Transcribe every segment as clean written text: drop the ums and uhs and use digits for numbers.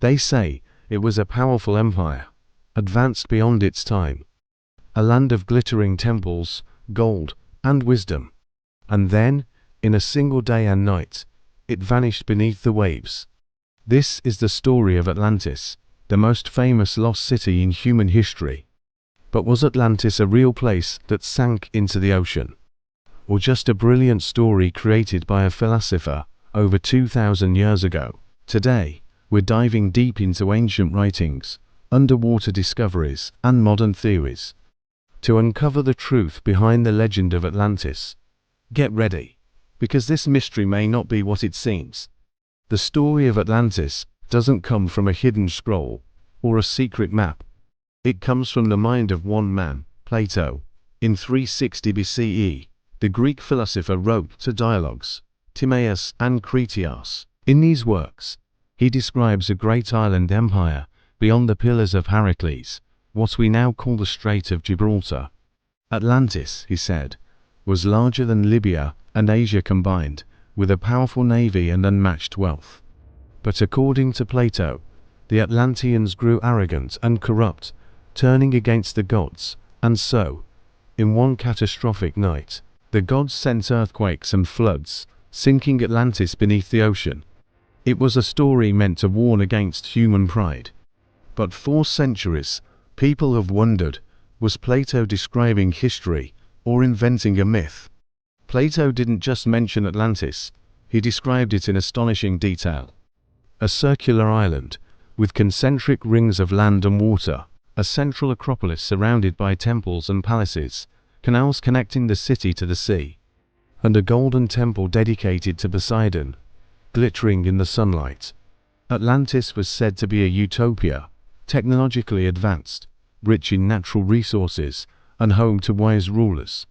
They say it was a powerful empire, advanced beyond its time, a land of glittering temples, gold, and wisdom. And then, in a single day and night, it vanished beneath the waves. This is the story of Atlantis, the most famous lost city in human history. But was Atlantis a real place that sank into the ocean? Or just a brilliant story created by a philosopher over 2,000 years ago? Today, we're diving deep into ancient writings, underwater discoveries, and modern theories to uncover the truth behind the legend of Atlantis. Get ready, because this mystery may not be what it seems. The story of Atlantis doesn't come from a hidden scroll or a secret map. It comes from the mind of one man, Plato. In 360 BCE, the Greek philosopher wrote two dialogues, Timaeus and Critias. In these works, he describes a great island empire beyond the Pillars of Heracles, what we now call the Strait of Gibraltar. Atlantis, he said, was larger than Libya and Asia combined, with a powerful navy and unmatched wealth. But according to Plato, the Atlanteans grew arrogant and corrupt, turning against the gods, and so, in one catastrophic night, the gods sent earthquakes and floods, sinking Atlantis beneath the ocean. It was a story meant to warn against human pride. But for centuries, people have wondered, was Plato describing history or inventing a myth? Plato didn't just mention Atlantis, he described it in astonishing detail. A circular island, with concentric rings of land and water, a central acropolis surrounded by temples and palaces, canals connecting the city to the sea, and a golden temple dedicated to Poseidon, glittering in the sunlight. Atlantis was said to be a utopia, technologically advanced, rich in natural resources, and home to wise rulers.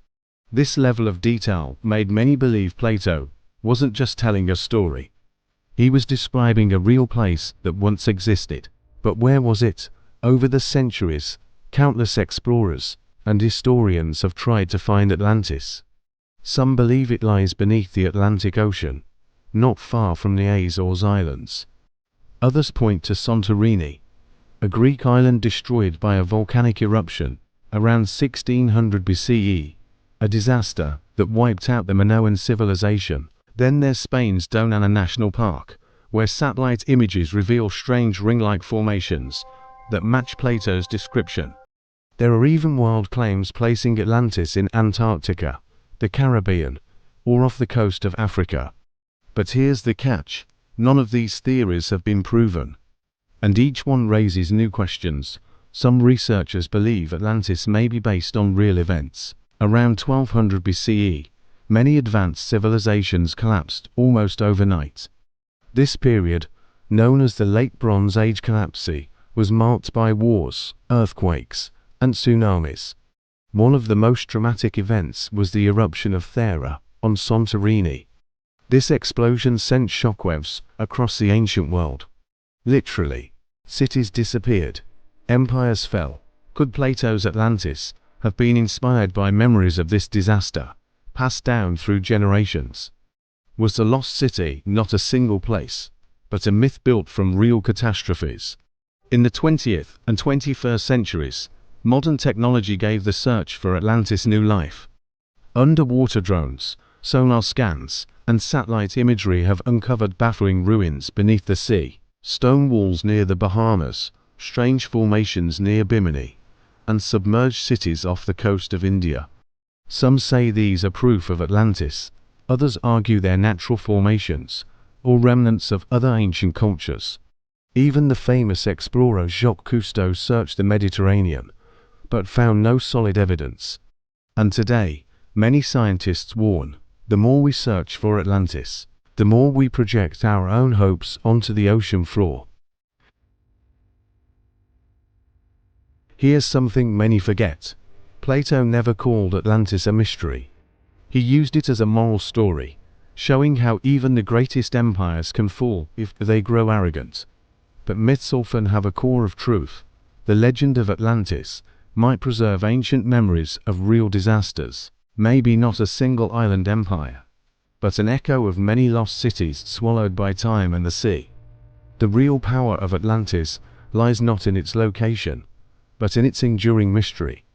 This level of detail made many believe Plato wasn't just telling a story. He was describing a real place that once existed. But where was it? Over the centuries, countless explorers and historians have tried to find Atlantis. Some believe it lies beneath the Atlantic Ocean, not far from the Azores Islands. Others point to Santorini, a Greek island destroyed by a volcanic eruption around 1600 BCE, a disaster that wiped out the Minoan civilization. Then there's Spain's Doñana National Park, where satellite images reveal strange ring-like formations that match Plato's description. There are even wild claims placing Atlantis in Antarctica, the Caribbean, or off the coast of Africa. But here's the catch: none of these theories have been proven, and each one raises new questions. Some researchers believe Atlantis may be based on real events. Around 1200 BCE, many advanced civilizations collapsed almost overnight. This period, known as the Late Bronze Age collapse, was marked by wars, earthquakes, and tsunamis. One of the most dramatic events was the eruption of Thera on Santorini. This explosion sent shockwaves across the ancient world. Literally, cities disappeared, empires fell. Could Plato's Atlantis have been inspired by memories of this disaster, passed down through generations? Was the lost city not a single place, but a myth built from real catastrophes? In the 20th and 21st centuries, modern technology gave the search for Atlantis new life. Underwater drones, sonar scans, and satellite imagery have uncovered baffling ruins beneath the sea, stone walls near the Bahamas, strange formations near Bimini, and submerged cities off the coast of India. Some say these are proof of Atlantis, others argue they're natural formations, or remnants of other ancient cultures. Even the famous explorer Jacques Cousteau searched the Mediterranean, but found no solid evidence. And today, many scientists warn, the more we search for Atlantis, the more we project our own hopes onto the ocean floor. Here's something many forget. Plato never called Atlantis a mystery. He used it as a moral story, showing how even the greatest empires can fall if they grow arrogant. But myths often have a core of truth. The legend of Atlantis might preserve ancient memories of real disasters, maybe not a single island empire, but an echo of many lost cities swallowed by time and the sea. The real power of Atlantis lies not in its location, but in its enduring mystery.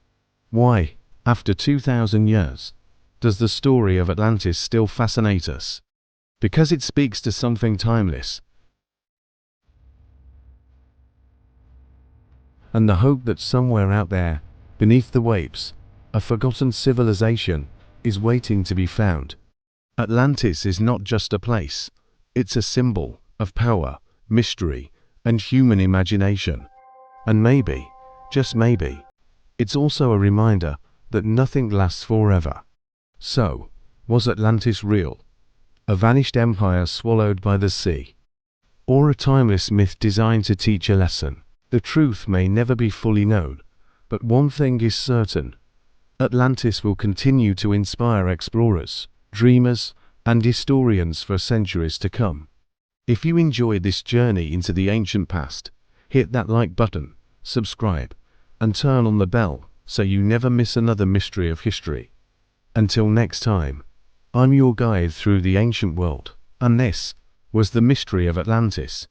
Why, after 2,000 years, does the story of Atlantis still fascinate us? Because it speaks to something timeless, and the hope that somewhere out there, beneath the waves, a forgotten civilization is waiting to be found. Atlantis is not just a place, it's a symbol of power, mystery, and human imagination. And maybe, just maybe, it's also a reminder that nothing lasts forever. So, was Atlantis real? A vanished empire swallowed by the sea? Or a timeless myth designed to teach a lesson? The truth may never be fully known, but one thing is certain: Atlantis will continue to inspire explorers, dreamers, and historians for centuries to come. If you enjoyed this journey into the ancient past, hit that like button, subscribe, and turn on the bell so you never miss another mystery of history. Until next time, I'm your guide through the ancient world, and this was the mystery of Atlantis.